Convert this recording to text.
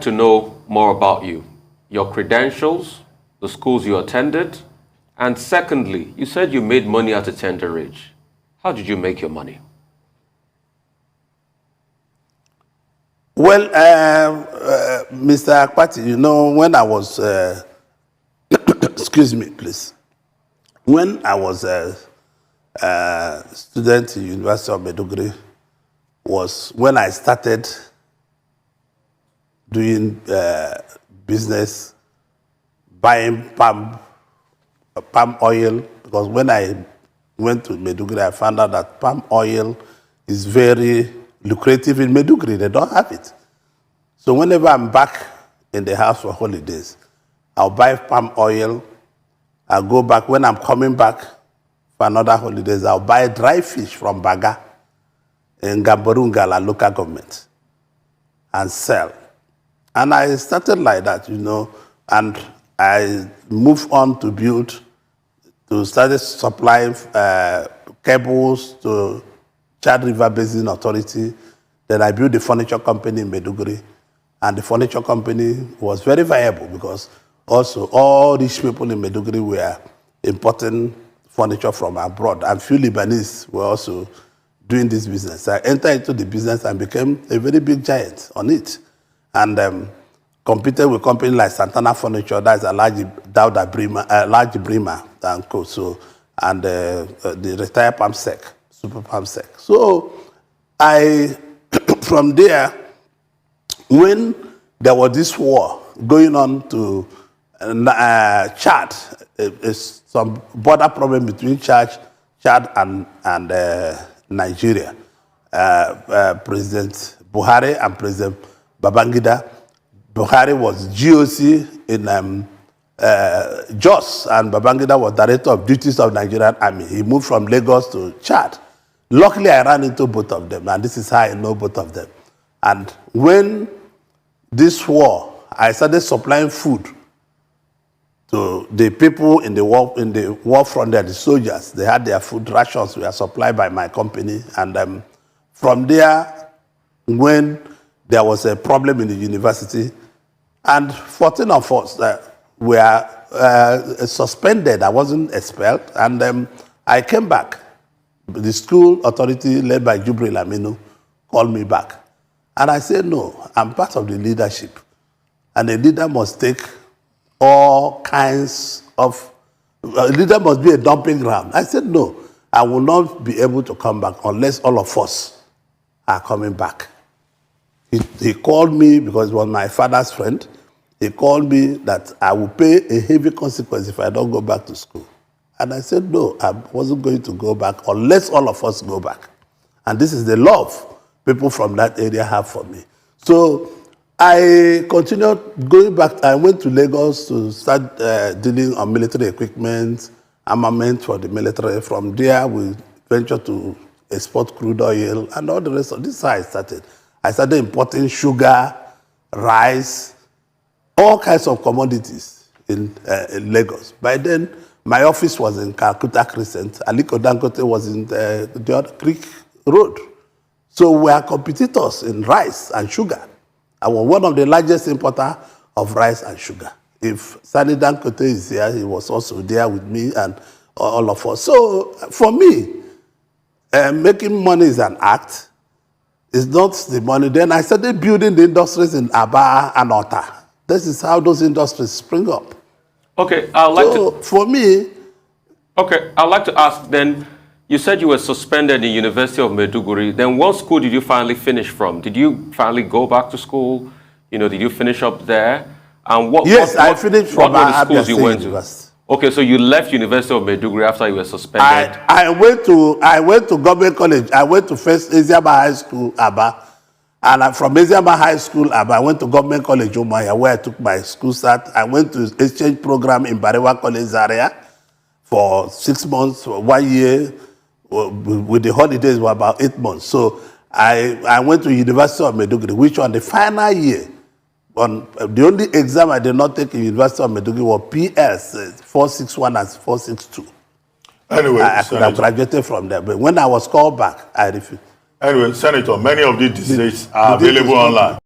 to know more about you, your credentials, the schools you attended, and secondly, you said you made money at a tender age. How did you make your money? Well, Mr. Akpati, you know, when I was, excuse me, please. When I was a student in University of Maiduguri, was when I started doing business, buying palm oil, because when I went to Maiduguri, I found out that palm oil is very lucrative in Maiduguri. They don't have it. So whenever I'm back in the house for holidays, I'll buy palm oil. I'll go back. When I'm coming back for another holidays, I'll buy dry fish from Baga in Gamboru Ngala local government and sell. And I started like that, you know, and I moved on to start supplying cables to Chad River Basin Authority. Then I built the furniture company in Maiduguri. And the furniture company was very viable because also all these people in Maiduguri were importing furniture from abroad. And few Lebanese were also doing this business. I entered into the business and became a very big giant on it. And competed with companies like Santana Furniture, that's a large Brima and co. So, and the retired PAMSEC, Super PAMSEC. So I, from there, when there was this war going on to Chad, some border problem between Chad and Nigeria, President Buhari and President Babangida. Buhari was GOC in Jos, and Babangida was Director of Duties of Nigerian Army. He moved from Lagos to Chad. Luckily, I ran into both of them, and this is how I know both of them. And when this war, I started supplying food to the people in the war front there, the soldiers. They had their food rations were supplied by my company. And from there, when there was a problem in the university, and 14 of us were suspended. I wasn't expelled. And I came back. The school authority led by Jubril Aminu called me back. And I said, no, I'm part of the leadership. And a leader must take all kinds of, a leader must be a dumping ground. I said, no, I will not be able to come back unless all of us are coming back. He called me because he was my father's friend. He called me that I will pay a heavy consequence if I don't go back to school. And I said, no, I wasn't going to go back unless all of us go back. And this is the love people from that area have for me. So I continued going back. I went to Lagos to start dealing on military equipment, armament for the military. From there, we ventured to export crude oil and all the rest of this. Is how I started. I started importing sugar, rice, all kinds of commodities in Lagos. By then, my office was in Calcutta Crescent. Aliko Dangote was in the other Creek Road. So we are competitors in rice and sugar. I was one of the largest importers of rice and sugar. If Sani Dangote is here, he was also there with me and all of us. So for me, making money is an act. It's not the money. Then I started building the industries in Aba and Ota. This is how those industries spring up. Okay, I'd like to... for me... Okay, I'd like to ask then, you said you were suspended in the University of Maiduguri. Then what school did you finally finish from? Did you finally go back to school? You know, did you finish up there? And I finished from the schools you went to? Okay, so you left University of Maiduguri after you were suspended. I went to government college. I went to first Asiama High School, Aba. And from Asiama High School, Aba, I went to government college, Umaya, where I took my school start. I went to exchange program in Barewa College Zaria for 6 months, 1 year. With the holidays were about 8 months. So I went to University of Maiduguri, which on the final year, on the only exam I did not take in University of Maiduguri was PS 461 and 462. Anyway, I could have graduated from there, but when I was called back, I refused. Anyway, Senator, many of these decisions are available online.